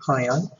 Hi all.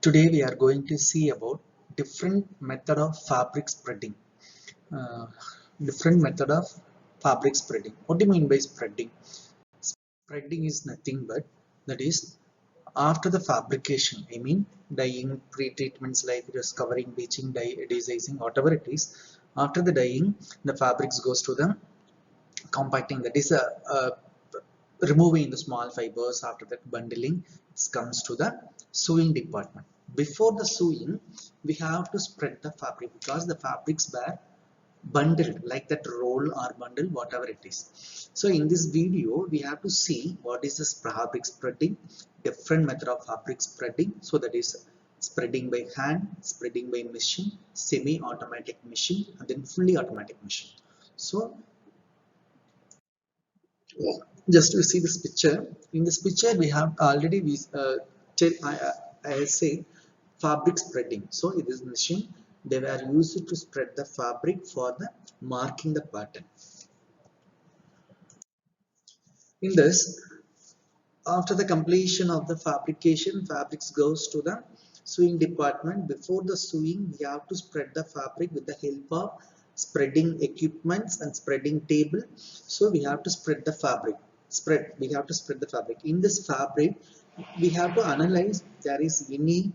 Today we are going to see about different method of fabric spreading. Uh, Different method of fabric spreading. What do you mean by spreading? Spreading is nothing but that is after the fabrication. I mean dyeing, pre-treatments like just covering, bleaching, dye, adhesizing, whatever it is. After the dyeing, the fabrics goes to the compacting. That is removing the small fibers. After that bundling, it comes to the sewing department. Before the sewing, we have to spread the fabric because the fabrics were bundled like that, roll or bundle, whatever it is. So in this video we have to see what is this fabric spreading, different method of fabric spreading. So that is spreading by hand, spreading by machine, semi-automatic machine, and then fully automatic machine. So just to see this picture, in this picture we have already I say fabric spreading. So in this machine they were used to spread the fabric for the marking the pattern. In this, after the completion of the fabrication, fabrics goes to the sewing department. Before the sewing, we have to spread the fabric with the help of spreading equipments and spreading table. So we have to spread the fabric. We have to spread the fabric. In this fabric, we have to analyze there is any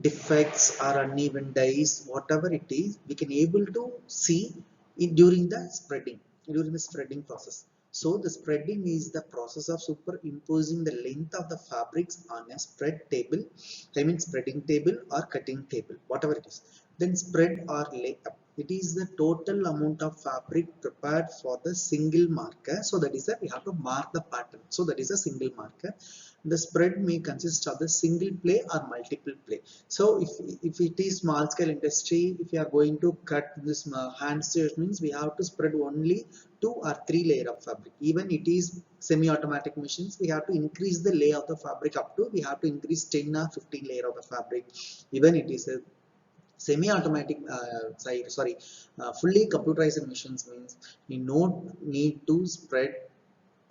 defects or uneven dyes, whatever it is, we can able to see during the spreading process. So the spreading is the process of superimposing the length of the fabrics on a spread table, I mean spreading table or cutting table, whatever it is. Then spread or lay up, it is the total amount of fabric prepared for the single marker. So that is that we have to mark the pattern. So that is a single marker. The spread may consist of the single play or multiple play. So if it is small scale industry, if you are going to cut this hand stitch, means we have to spread only 2 or 3 layer of fabric. Even it is semi-automatic machines, we have to increase the layer of the fabric up to, we have to increase 10 or 15 layer of the fabric. Even it is a semi-automatic fully computerized machines, means we don't need to spread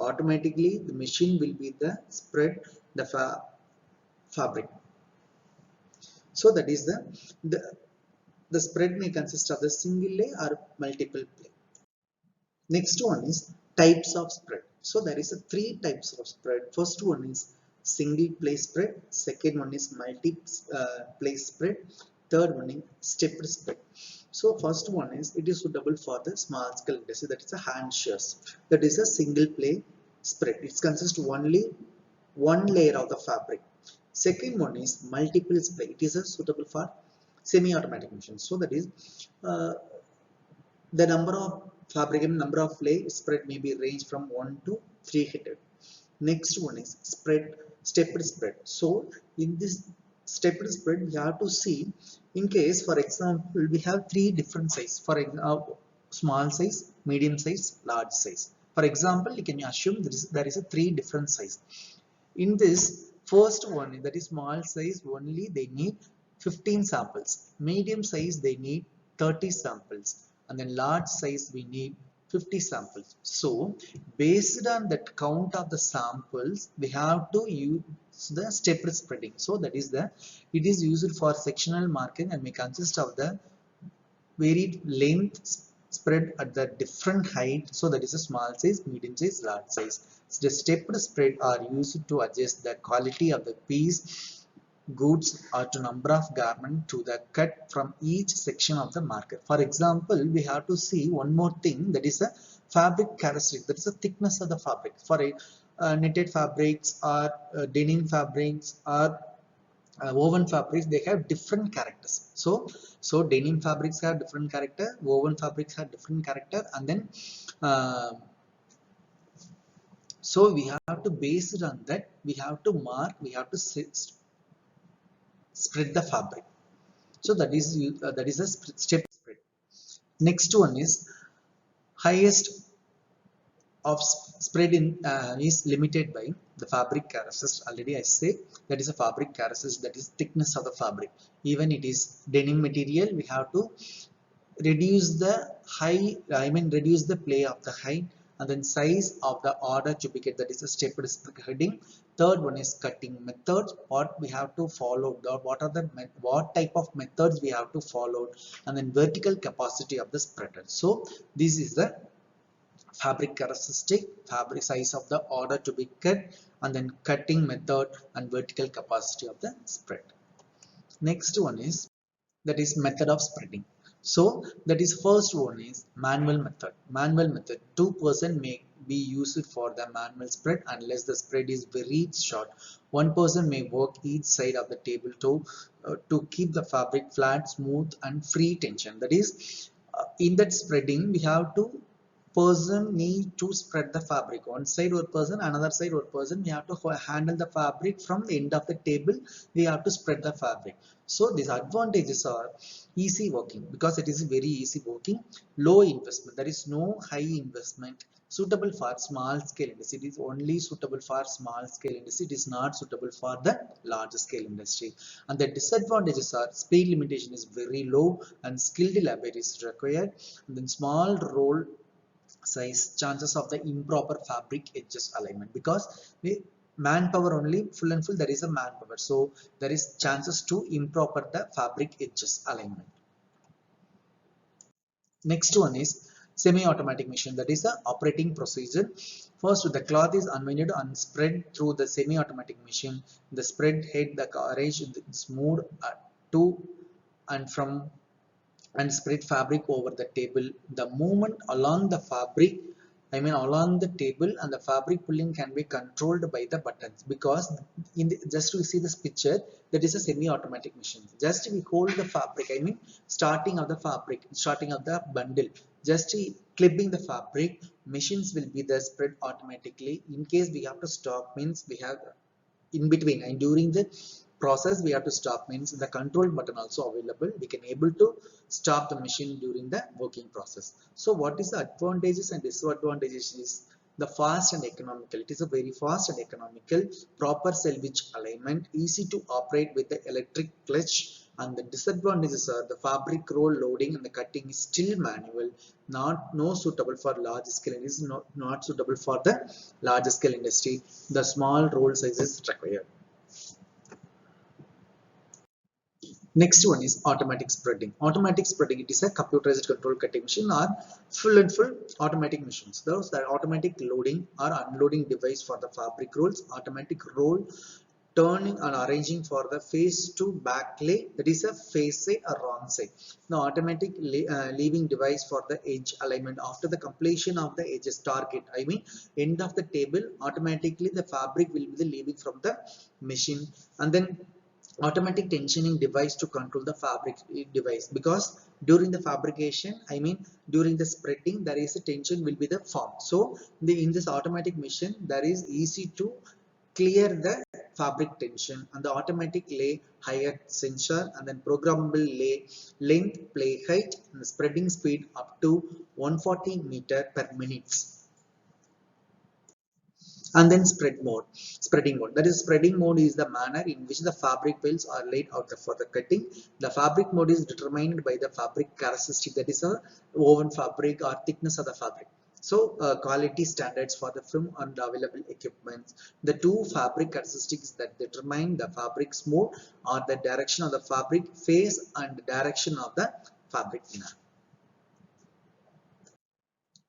automatically. The machine will be the spread the fabric. So that is the the spread may consist of the single lay or multiple play. Next one is types of spread. So there is a 3 types of spread. First one is single play spread, second one is multi play spread, third one is stepped spread. So first one is, it is suitable for the small scale industry, that is a hand shears. That is a single play spread. It consists only one layer of the fabric. Second one is multiple spread. It is a suitable for semi-automatic machines. So that is the number of fabric and number of lay spread may be range from 1 to 300. Next one is stepped spread. So in this stepped spread, we have to see, in case for example we have 3 different size, for example small size, medium size, large size. For example, you can assume there is a 3 different size. In this first one, that is small size, only they need 15 samples. Medium size they need 30 samples, and then large size we need 50 samples. So based on that count of the samples, we have to use the stepped spreading. So that is it is used for sectional marking and may consist of the varied length spread at the different height. So that is a small size, medium size, large size. The stepped spread are used to adjust the quality of the piece, goods, or to number of garment to the cut from each section of the marker. For example, we have to see one more thing, that is a fabric characteristic, that is the thickness of the fabric. For a knitted fabrics or denim fabrics or woven fabrics, they have different characters. So denim fabrics have different character, woven fabrics have different character, and then uh, so we have to base it on that, we have to mark, we have to spread the fabric. So that is a step spread. Next one is highest of spread in is limited by the fabric characteristics. Already I say that is a fabric characteristic, that is thickness of the fabric. Even it is denim material, we have to reduce the reduce the play of the height, and then size of the order to be get, that is a stepped spreading. Third one is cutting methods, what we have to follow, what are the what type of methods we have to follow, and then vertical capacity of the spreader. So this is the fabric characteristic, fabric size of the order to be cut, and then cutting method and vertical capacity of the spread. Next one is, that is method of spreading. So that is first one is manual method. Manual method, 2% may be used for the manual spread unless the spread is very short. One person may work each side of the table to keep the fabric flat, smooth and free tension. That is in that spreading we have to person need to spread the fabric, one side one person, another side one person, we have to handle the fabric from the end of the table, we have to spread the fabric. So these advantages are easy working, because it is very easy working, low investment, there is no high investment, suitable for small scale industry, it is only suitable for small scale industry, it is not suitable for the large scale industry. And the disadvantages are speed limitation is very low and skilled labor is required, and then small roll size, chances of the improper fabric edges alignment, because the manpower only, full and full there is a manpower, so there is chances to improper the fabric edges alignment. Next one is semi-automatic machine, that is the operating procedure. First, the cloth is unwinded and spread through the semi-automatic machine. The spread head, the carriage is moved to and from and spread fabric over the table. The movement along the fabric, along the table, and the fabric pulling can be controlled by the buttons, because in the, just to see this picture, that is a semi-automatic machine. Just we hold the fabric, starting of the fabric, starting of the bundle, just clipping the fabric, machines will be the spread automatically. In case we have to stop, means we have in between and during the process we have to stop, means the control button also available, we can able to stop the machine during the working process. So what is the advantages and disadvantages is the fast and economical, it is a very fast and economical, proper selvage alignment, easy to operate with the electric clutch. And the disadvantages are the fabric roll loading and the cutting is still manual, no suitable for large scale, it is not suitable for the large scale industry, the small roll sizes required. Next one is automatic spreading. Automatic spreading, it is a computerized control cutting machine or full and full automatic machines. Those are automatic loading or unloading device for the fabric rolls, automatic roll turning and arranging for the face to back lay, that is a face side or wrong side. The automatic leaving device for the edge alignment after the completion of the edges target, end of the table, automatically the fabric will be the leaving from the machine. And then automatic tensioning device to control the fabric device, because during the fabrication, during the spreading, there is a tension will be the form. So in this automatic machine, there is easy to clear the fabric tension, and the automatic lay higher sensor, and then programmable lay length, play height, and the spreading speed up to 140 meter per minute. And then spreading mode, that is spreading mode is the manner in which the fabric bales are laid out for the cutting. The fabric mode is determined by the fabric characteristic, that is a woven fabric or thickness of the fabric. So quality standards for the film and available equipment, the two fabric characteristics that determine the fabric's mode are the direction of the fabric face and direction of the fabric inner.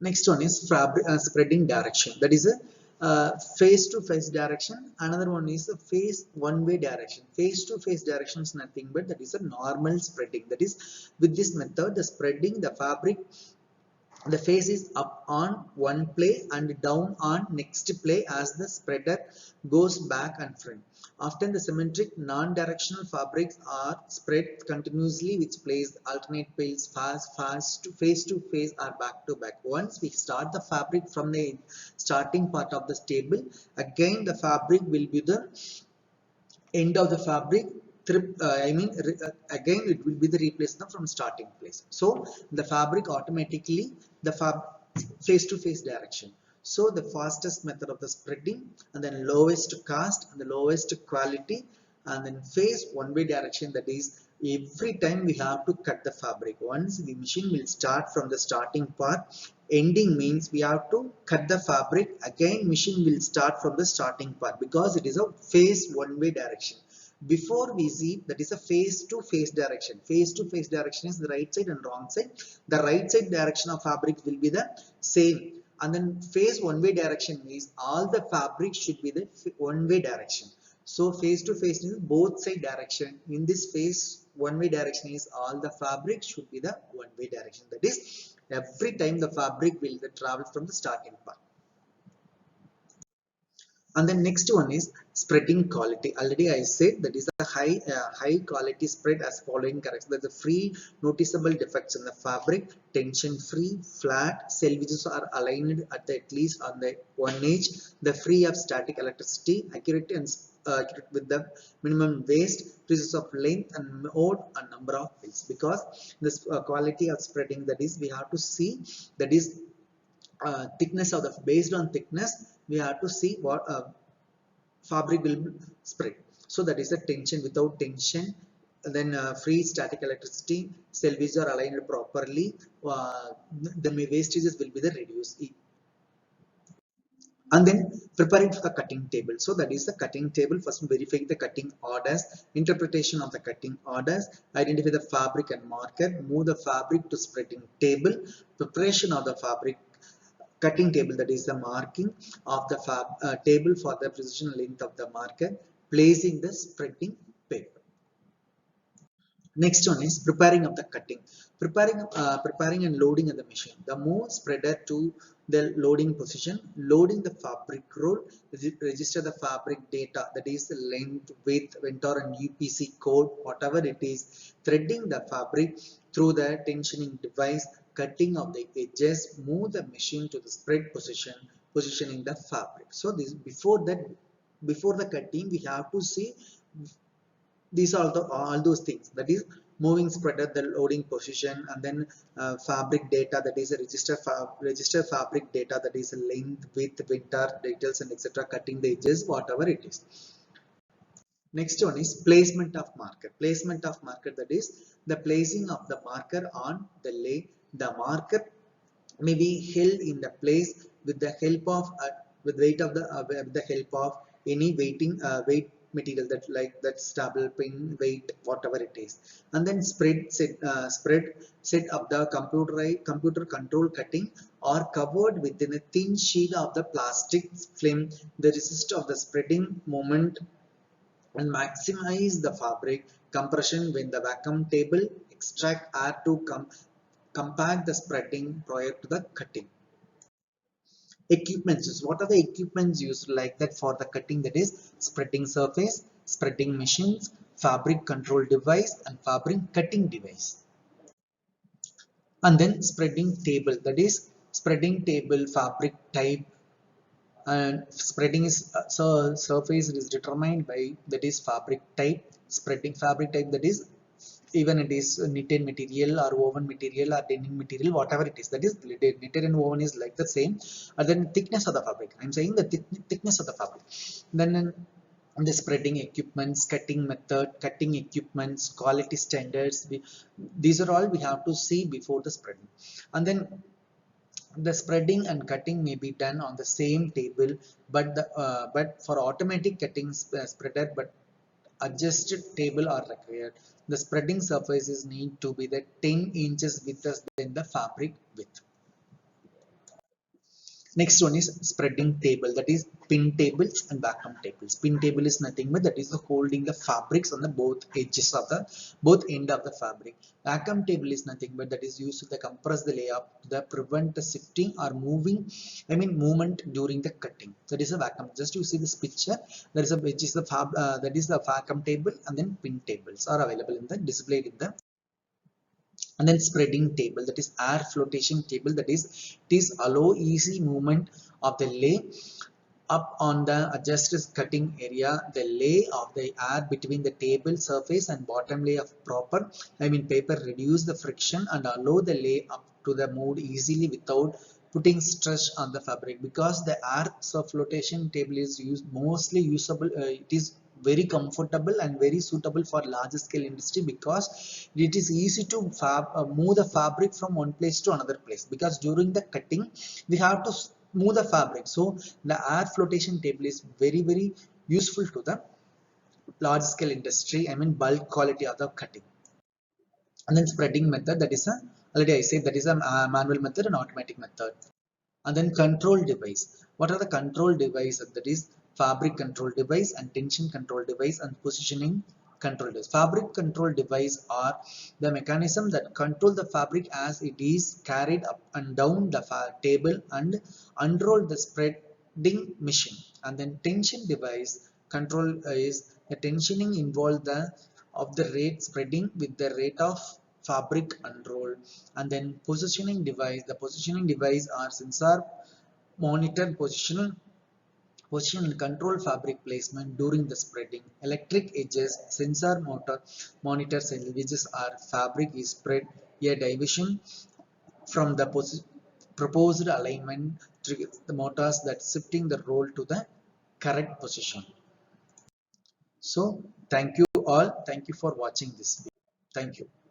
Next one is fabric spreading direction, that is a face to face direction. Another one is a face one way direction. Face to face direction is nothing but that is a normal spreading, that is with this method the spreading the fabric, the face is up on one play and down on next play as the spreader goes back and front. Often the symmetric non-directional fabrics are spread continuously, which plays alternate plays fast to face or back to back. Once we start the fabric from the starting part of the table, again the fabric will be the end of the fabric. Again it will be the replacement from starting place. So the fabric automatically the face to face direction. So the fastest method of the spreading, and then lowest cost and the lowest quality, and then face one way direction, that is Every time we have to cut the fabric. Once the machine will start from the starting part, ending means we have to cut the fabric. Again machine will start from the starting part because it is a phase one-way direction. Before we see, that is a phase to phase direction. Phase to phase direction is the right side and wrong side. The right side direction of fabric will be the same, and then phase one-way direction means all the fabric should be the one-way direction. So phase to phase is both side direction. In this phase one-way direction is all the fabric should be the one-way direction. That is, every time the fabric will travel from the starting part. And then next one is spreading quality. Already I said that is a high quality spread as following characteristics. There's a free noticeable defects in the fabric, tension free, flat, selvages are aligned at least on the one edge, the free of static electricity, accurate and accurate with the minimum waste, pieces of length and mode and number of pills. Because this quality of spreading, that is we have to see, that is thickness of the, based on thickness we have to see what fabric will spread. So that is a tension, without tension, then free static electricity, selvages are aligned properly, the wastages will be the reduced. And then preparing for the cutting table. So that is the cutting table. First verifying the cutting orders, interpretation of the cutting orders, identify the fabric and marker, move the fabric to spreading table, preparation of the fabric cutting table, that is the marking of the table for the precision length of the marker, placing the spreading paper. Next one is preparing of the cutting. Preparing and loading of the machine. The move spreader to the loading position, loading the fabric roll, register the fabric data, that is the length, width, vendor and UPC code, whatever it is, threading the fabric through the tensioning device, cutting of the edges, move the machine to the spread position, positioning the fabric. So this before the cutting we have to see these are all those things, that is moving spreader, the loading position, and then fabric data, that is a register fabric data, that is length, width, winter details and etc., cutting the edges, whatever it is. Next one is placement of marker. Placement of marker, that is the placing of the marker on the lay. The marker may be held in the place with the help of with the help of any weight material, that like that stable pin, weight, whatever it is. And then spread set of the computer control cutting or covered within a thin sheet of the plastic film, the resist of the spreading moment and maximize the fabric compression when the vacuum table extract air to compact the spreading prior to the cutting. Equipments, what are the equipments used like that for the cutting? That is spreading surface, spreading machines, fabric control device and fabric cutting device. And then spreading table, that is spreading table fabric type, and spreading is so surface is determined by, that is fabric type, spreading fabric type, that is even it is knitted material or woven material or denim material, whatever it is, that is knitted and woven is like the same. And then thickness of the fabric, I'm saying the thickness of the fabric. Then the spreading equipments, cutting method, cutting equipments, quality standards, these are all we have to see before the spreading. And then the spreading and cutting may be done on the same table, but for automatic cutting spreader, but adjusted table are required. The spreading surfaces need to be the 10 inches width than the fabric width. Next one is spreading table, that is pin tables and vacuum tables. Pin table is nothing but that is the holding the fabrics on the both edges of the both end of the fabric. Vacuum table is nothing but that is used to compress the layout to prevent the shifting or movement during the cutting. That is a vacuum. Just you see this picture, there is a which is the that is the vacuum table, and then pin tables are available in the displayed in the. And then spreading table, that is air flotation table, that is it is allow easy movement of the lay up on the adjusted cutting area. The lay of the air between the table surface and bottom lay of proper paper reduce the friction and allow the lay up to the move easily without putting stress on the fabric. Because the air flotation table is used mostly usable, it is very comfortable and very suitable for large scale industry, because it is easy to move the fabric from one place to another place, because during the cutting we have to move the fabric. So the air flotation table is very useful to the large scale industry, I mean bulk quality of the cutting. And then spreading method, that is a, already I said, that is a manual method and automatic method. And then control device, what are the control devices? That is fabric control device and tension control device and positioning control device. Fabric control device are the mechanism that control the fabric as it is carried up and down the table and unroll the spreading machine. And then tension device control is the tensioning involved the of the rate spreading with the rate of fabric unrolled. And then positioning device, the positioning device are sensor monitor position and control fabric placement during the spreading. Electric edges sensor motor monitors and edges are fabric is spread a deviation from the proposed alignment triggers the motors that shifting the roll to the correct position. So thank you all, thank you for watching this video. Thank you.